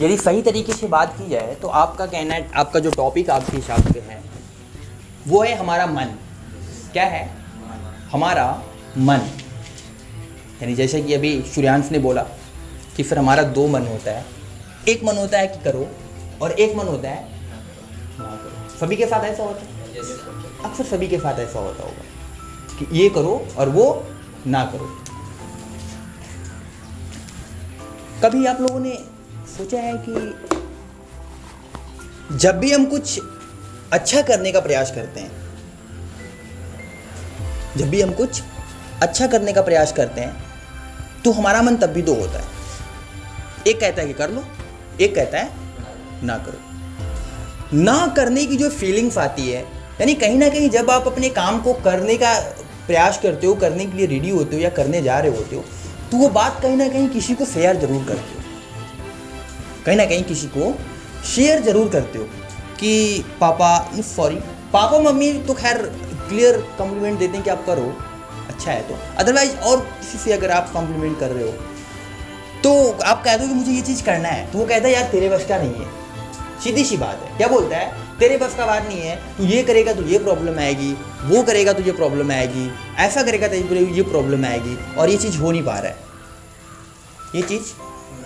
यदि सही तरीके से बात की जाए तो आपका कहना है, आपका जो टॉपिक आपके हिसाब से है वो है हमारा मन। क्या है? हमारा मन। यानी जैसे कि अभी सूर्यांश ने बोला कि फिर हमारा दो मन होता है, एक मन होता है कि करो और एक मन होता है ना करो। सभी के साथ ऐसा होता है? अक्सर सभी के साथ ऐसा होता होगा कि ये करो और वो ना करो। कभी आप लोगों ने सोचा है कि जब भी हम कुछ अच्छा करने का प्रयास करते हैं, जब भी हम कुछ अच्छा करने का प्रयास करते हैं तो हमारा मन तब भी दो होता है। एक कहता है कि कर लो, एक कहता है ना करो। ना करने की जो फीलिंग्स आती है, यानी कहीं ना कहीं जब आप अपने काम को करने का प्रयास करते हो, करने के लिए रेडी होते हो या करने जा रहे होते हो, तो वो बात कहीं ना कहीं किसी को शेयर जरूर करते हो, कहीं ना कहीं किसी को शेयर जरूर करते हो कि पापा मम्मी तो खैर क्लियर कॉम्प्लीमेंट देते हैं कि आप करो, अच्छा है। तो अदरवाइज और किसी से अगर आप कॉम्प्लीमेंट कर रहे हो तो आप कहते हो कि मुझे ये चीज़ करना है, तो वो कहता है यार तेरे बस का नहीं है। सीधी सी बात है, क्या बोलता है? तेरे बस का बात नहीं है, तू ये करेगा तो ये प्रॉब्लम आएगी, वो करेगा तो ये प्रॉब्लम आएगी, ऐसा करेगा तो ये प्रॉब्लम आएगी, और ये चीज़ हो नहीं पा रहा है, ये चीज़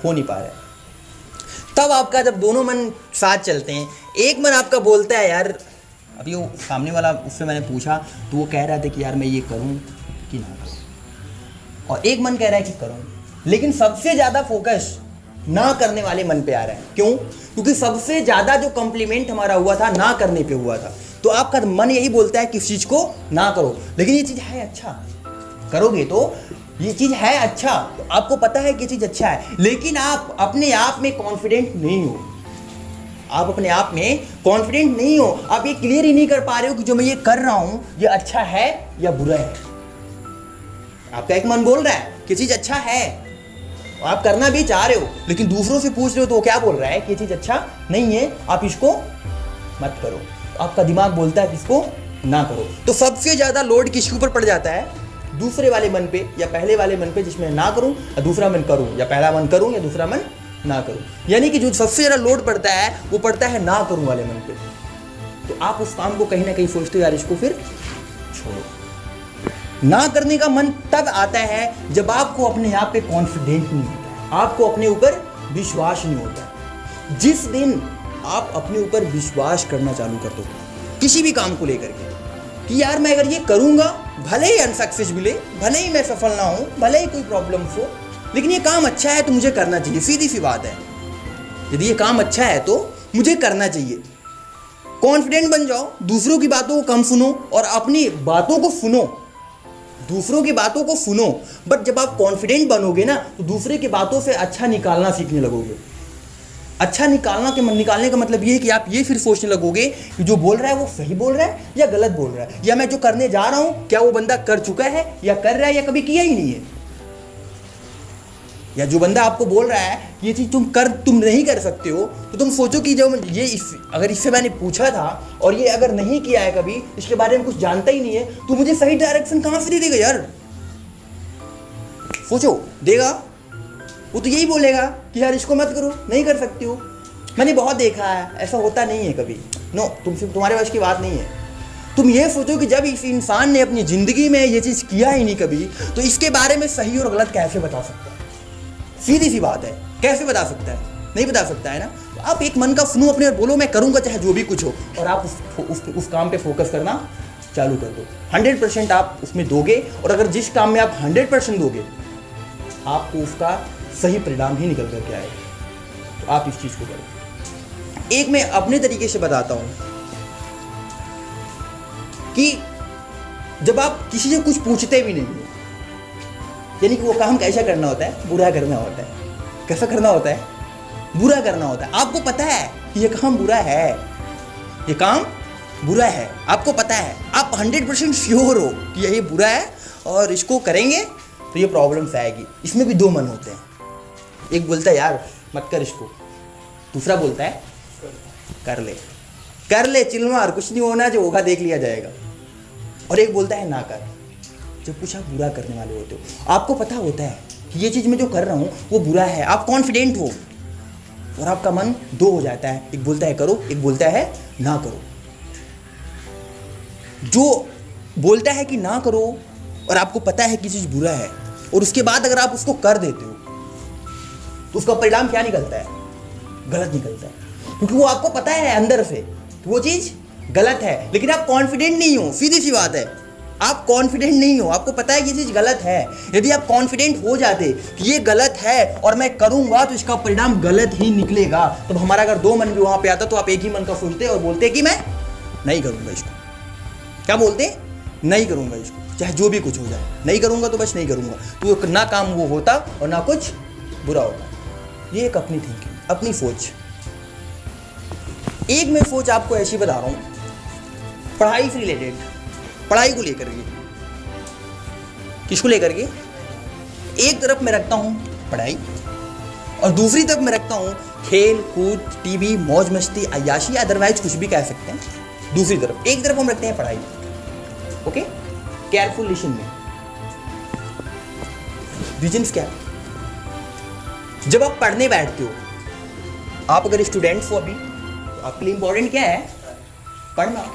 हो नहीं पा रहा है। तब आपका जब दोनों मन साथ चलते हैं, एक मन आपका बोलता है यार, अभी वो सामने वाला, उससे मैंने पूछा तो वो कह रहा था कि यार मैं ये करूं कि ना करूं, और एक मन कह रहा है कि करूं। लेकिन सबसे ज़्यादा फोकस ना करने वाले मन पे आ रहा है। क्यों? क्योंकि सबसे ज़्यादा जो कॉम्प्लीमेंट हमारा हुआ था ना करने पे हुआ था। तो आपका मन यही बोलता है कि इस चीज़ को ना करो, लेकिन ये चीज़ है अच्छा, करोगे तो ये चीज़ है अच्छा, तो आपको पता है कि ये चीज़ अच्छा है, लेकिन आप अपने आप में कॉन्फिडेंट नहीं हो, आप अपने आप में कॉन्फिडेंट नहीं हो, आप ये क्लियर ही नहीं कर पा रहे हो कि जो मैं ये कर रहा हूं ये अच्छा है या बुरा है। आपका एक मन बोल रहा है कि चीज़ अच्छा है, आप करना भी चाह रहे हो, लेकिन दूसरों से पूछ रहे हो तो वो क्या बोल रहा है कि ये चीज़ अच्छा नहीं है, आप इसको मत करो। तो आपका दिमाग बोलता है कि इसको ना करो। तो सबसे ज़्यादा लोड किसके ऊपर पड़ जाता है? दूसरे वाले मन पे या पहले वाले मन पे, जिसमें ना करूं या दूसरा मन करूं, या पहला मन करूं या दूसरा मन ना करूं। यानी कि जो सबसे ज़्यादा लोड पड़ता है वो पड़ता है ना करूं वाले मन पे। तो आप उस काम को कहीं ना कहीं सोचते हो यार इसको फिर छोड़ो। ना करने का मन तब आता है जब आपको अपने आप पे कॉन्फिडेंट नहीं होता है, आपको अपने ऊपर विश्वास नहीं होता है। जिस दिन आप अपने ऊपर विश्वास करना चालू कर दो किसी भी काम को लेकर के कि यार मैं अगर ये करूंगा, भले ही अनसक्सेस मिले, भले ही मैं सफल ना हूं, भले ही कोई प्रॉब्लम हो, लेकिन ये काम अच्छा है तो मुझे करना चाहिए। सीधी सी बात है, यदि ये काम अच्छा है तो मुझे करना चाहिए। कॉन्फिडेंट बन जाओ, दूसरों की बातों को कम सुनो और अपनी बातों को सुनो, दूसरों की बातों को सुनो। बट जब आप कॉन्फिडेंट बनोगे ना तो दूसरे की बातों से अच्छा निकालना सीखने लगोगे। अच्छा निकालने का मतलब ये है कि आप ये फिर सोचने लगोगे कि जो बोल रहा है वो सही बोल रहा है या गलत बोल रहा है, या मैं जो करने जा रहा हूं क्या वो बंदा कर चुका है या कर रहा है या कभी किया ही नहीं है, या जो बंदा आपको बोल रहा है ये चीज़ तुम नहीं कर सकते हो, तो तुम सोचो कि जब अगर इससे मैंने पूछा था और ये अगर नहीं किया है, कभी इसके बारे में कुछ जानता ही नहीं है, तो मुझे सही डायरेक्शन कहाँ से दे देगा यार? सोचो, देगा? वो तो यही बोलेगा कि यार इसको मत करो, नहीं कर सकती हो। मैंने बहुत देखा है, ऐसा होता नहीं है कभी। नो, तुम्हारे वश की बात नहीं है। तुम ये सोचो कि जब इस इंसान ने अपनी ज़िंदगी में ये चीज़ किया ही नहीं कभी, तो इसके बारे में सही और गलत कैसे बता सकता है? सीधी सी बात है, कैसे बता सकता है? नहीं बता सकता है ना। तो आप एक मन का सुनो अपने और बोलो मैं करूँगा चाहे जो भी कुछ हो, और आप उस काम पे फोकस करना चालू कर दो। 100% आप उसमें दोगे, और अगर जिस काम में आप 100% दोगे आपको उसका सही परिणाम ही निकल करके आएगा। तो आप इस चीज़ को करो। एक मैं अपने तरीके से बताता हूँ कि जब आप किसी से कुछ पूछते भी नहीं हो, यानी कि वो काम कैसा करना होता है? बुरा करना होता है। कैसा करना होता है? बुरा करना होता है। आपको पता है कि ये काम बुरा है, ये काम बुरा है, आपको पता है, आप 100% श्योर हो कि यही बुरा है और इसको करेंगे तो ये प्रॉब्लम्स आएगी। इसमें भी दो मन होते हैं, एक बोलता है यार मत कर इसको, दूसरा बोलता है कर ले चिल मार, कुछ नहीं होना, जो होगा देख लिया जाएगा। और एक बोलता है ना कर, जब कुछ आप बुरा करने वाले होते हो, आपको पता होता है कि ये चीज़ मैं जो कर रहा हूँ वो बुरा है, आप कॉन्फिडेंट हो, और आपका मन दो हो जाता है, एक बोलता है करो, एक बोलता है ना करो। जो बोलता है कि ना करो और आपको पता है कि चीज़ बुरा है और उसके बाद अगर आप उसको कर देते हो तो उसका परिणाम क्या निकलता है? गलत निकलता है, क्योंकि वो आपको पता है अंदर से कि वो चीज़ गलत है, लेकिन आप कॉन्फिडेंट नहीं हो। सीधी सी बात है, आप कॉन्फिडेंट नहीं हो, आपको पता है कि ये चीज़ गलत है। यदि आप कॉन्फिडेंट हो जाते कि ये गलत है और मैं करूंगा तो इसका परिणाम गलत ही निकलेगा, तो हमारा अगर दो मन भी वहां पे आता तो आप एक ही मन का सोचते और बोलते कि मैं नहीं करूंगा इसको। क्या बोलते? नहीं करूंगा इसको, चाहे जो भी कुछ हो जाए, नहीं करूंगा तो बस नहीं करूंगा। तो ना काम वो होता और ना कुछ बुरा होता। ये एक अपनी थिंकिंग, अपनी सोच। एक मैं सोच आपको ऐसी बता रहा हूं, पढ़ाई से रिलेटेड, पढ़ाई को लेकर के। किसको लेकर के? एक तरफ मैं रखता हूं पढ़ाई और दूसरी तरफ मैं रखता हूं खेल कूद, टीवी, मौज मस्ती, अय्याशी, अदरवाइज कुछ भी कह सकते हैं। दूसरी तरफ, एक तरफ हम रखते हैं पढ़ाई। ओके, केयरफुल लिसन में रीजंस क्या है? जब आप पढ़ने बैठते हो, आप अगर स्टूडेंट्स हो अभी, तो आपके लिए इंपॉर्टेंट क्या है? पढ़ना।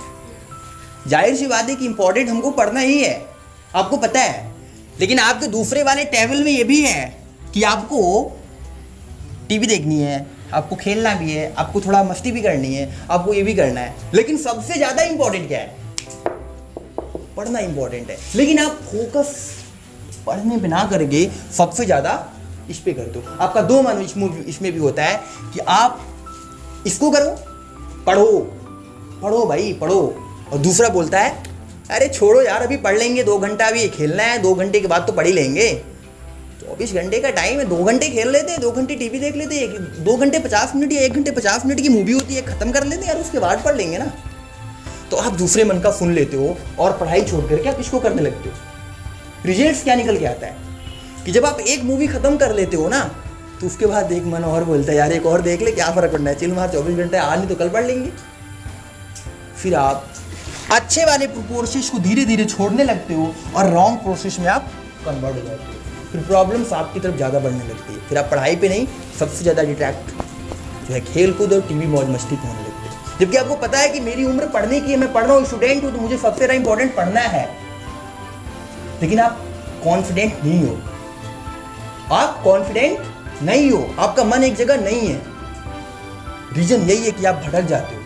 जाहिर सी बात है कि इंपॉर्टेंट हमको पढ़ना ही है, आपको पता है। लेकिन आपके दूसरे वाले टेबल में ये भी है कि आपको टीवी देखनी है, आपको खेलना भी है, आपको थोड़ा मस्ती भी करनी है, आपको ये भी करना है। लेकिन सबसे ज़्यादा इंपॉर्टेंट क्या है? पढ़ना इंपॉर्टेंट है। लेकिन आप फोकस पढ़ने पे ना करके सबसे ज़्यादा इस पे करते हो। आपका दो मन इसमें भी होता है कि आप इसको करो, पढ़ो पढ़ो भाई पढ़ो, और दूसरा बोलता है अरे छोड़ो यार, अभी पढ़ लेंगे, 2 घंटा अभी खेलना है, 2 घंटे के बाद तो पढ़ ही लेंगे। 24 घंटे का टाइम है, 2 घंटे खेल लेते हैं, 2 घंटे टीवी देख लेते हैं, 2 घंटे 50 मिनट या 1 घंटे 50 मिनट की मूवी होती है, खत्म कर लेते हैं यार, उसके बाद पढ़ लेंगे ना। तो आप दूसरे मन का सुन लेते हो और पढ़ाई छोड़ करके आप इसको करने लगते हो। रिजल्ट्स क्या निकल के आता है कि जब आप एक मूवी खत्म कर लेते हो ना, तो उसके बाद एक मन और बोलता है यार एक और देख ले, क्या फर्क पड़ना है, चिल मार, 24 घंटे आज नहीं तो कल पढ़ लेंगे। फिर आप अच्छे वाले प्रोसेस को धीरे धीरे छोड़ने लगते हो और रॉन्ग प्रोसेस में आप कन्वर्ट हो जाते हो। फिर प्रॉब्लम्स आपकी तरफ ज़्यादा बढ़ने लगती है। फिर आप पढ़ाई पे नहीं, सबसे ज़्यादा डिट्रैक्ट जो है खेल कूद और टीवी मौज मस्ती पे होने लगते हैं। जबकि आपको पता है कि मेरी उम्र पढ़ने की है, मैं पढ़ रहा हूँ, स्टूडेंट हूँ, तो मुझे सबसे ज़्यादा इंपॉर्टेंट पढ़ना है। लेकिन आप कॉन्फिडेंट नहीं हो, आप कॉन्फिडेंट नहीं हो, आपका मन एक जगह नहीं है। रीजन यही है कि आप भटक जाते हो।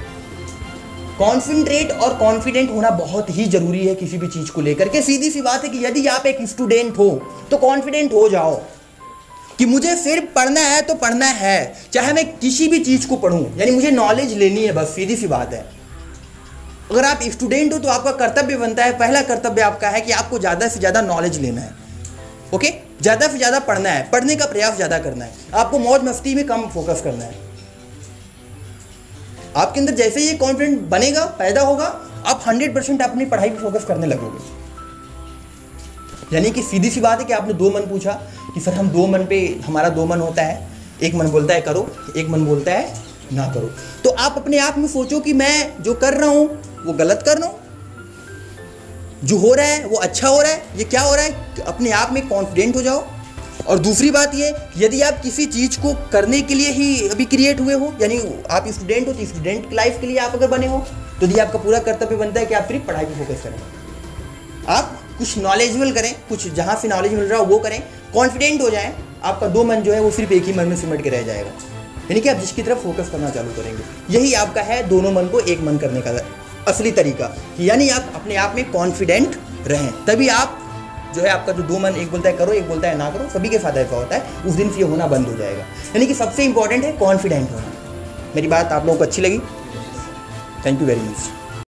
कॉन्सेंट्रेट और कॉन्फिडेंट होना बहुत ही जरूरी है किसी भी चीज को लेकर के। सीधी सी बात है कि यदि आप एक स्टूडेंट हो तो कॉन्फिडेंट हो जाओ कि मुझे सिर्फ पढ़ना है तो पढ़ना है, चाहे मैं किसी भी चीज को पढ़ूं, यानी मुझे नॉलेज लेनी है बस, सीधी सी बात है। अगर आप स्टूडेंट हो तो आपका कर्तव्य बनता है, पहला कर्तव्य आपका है कि आपको ज्यादा से ज्यादा नॉलेज लेना है। ओके, ज्यादा से ज्यादा पढ़ना है, पढ़ने का प्रयास ज्यादा करना है, आपको मौज मस्ती में कम फोकस करना है। आपके अंदर जैसे ये कॉन्फिडेंस बनेगा, पैदा होगा, आप 100% अपनी पढ़ाई पे फोकस करने लगोगे। यानी कि सीधी सी बात है कि आपने दो मन पूछा कि सर हम दो मन पे, हमारा दो मन होता है, एक मन बोलता है करो, एक मन बोलता है ना करो। तो आप अपने आप में सोचो कि मैं जो कर रहा हूं वो गलत कर रहा हूं, जो हो रहा है वो अच्छा हो रहा है, ये क्या हो रहा है, अपने आप में कॉन्फिडेंट हो जाओ। और दूसरी बात ये, यदि आप किसी चीज़ को करने के लिए ही अभी क्रिएट हुए हो, यानी आप स्टूडेंट हो तो स्टूडेंट लाइफ के लिए आप अगर बने हो, तो यदि आपका पूरा कर्तव्य बनता है कि आप सिर्फ पढ़ाई पर फोकस करें, आप कुछ नॉलेजेबल करें, कुछ जहाँ से नॉलेज मिल रहा हो वो करें, कॉन्फिडेंट हो जाएं, आपका दो मन जो है वो सिर्फ एक ही मन में सिमट के रह जाएगा। यानी कि आप जिसकी तरफ फोकस करना चालू करेंगे, यही आपका है दोनों मन को एक मन करने का असली तरीका। यानी आप अपने आप में कॉन्फिडेंट रहें, तभी आप जो है आपका जो दो मन, एक बोलता है करो, एक बोलता है ना करो, सभी के साथ ऐसा होता है, उस दिन से ये होना बंद हो जाएगा। यानी कि सबसे इंपॉर्टेंट है कॉन्फिडेंट होना। मेरी बात आप लोगों को अच्छी लगी? Thank you very much.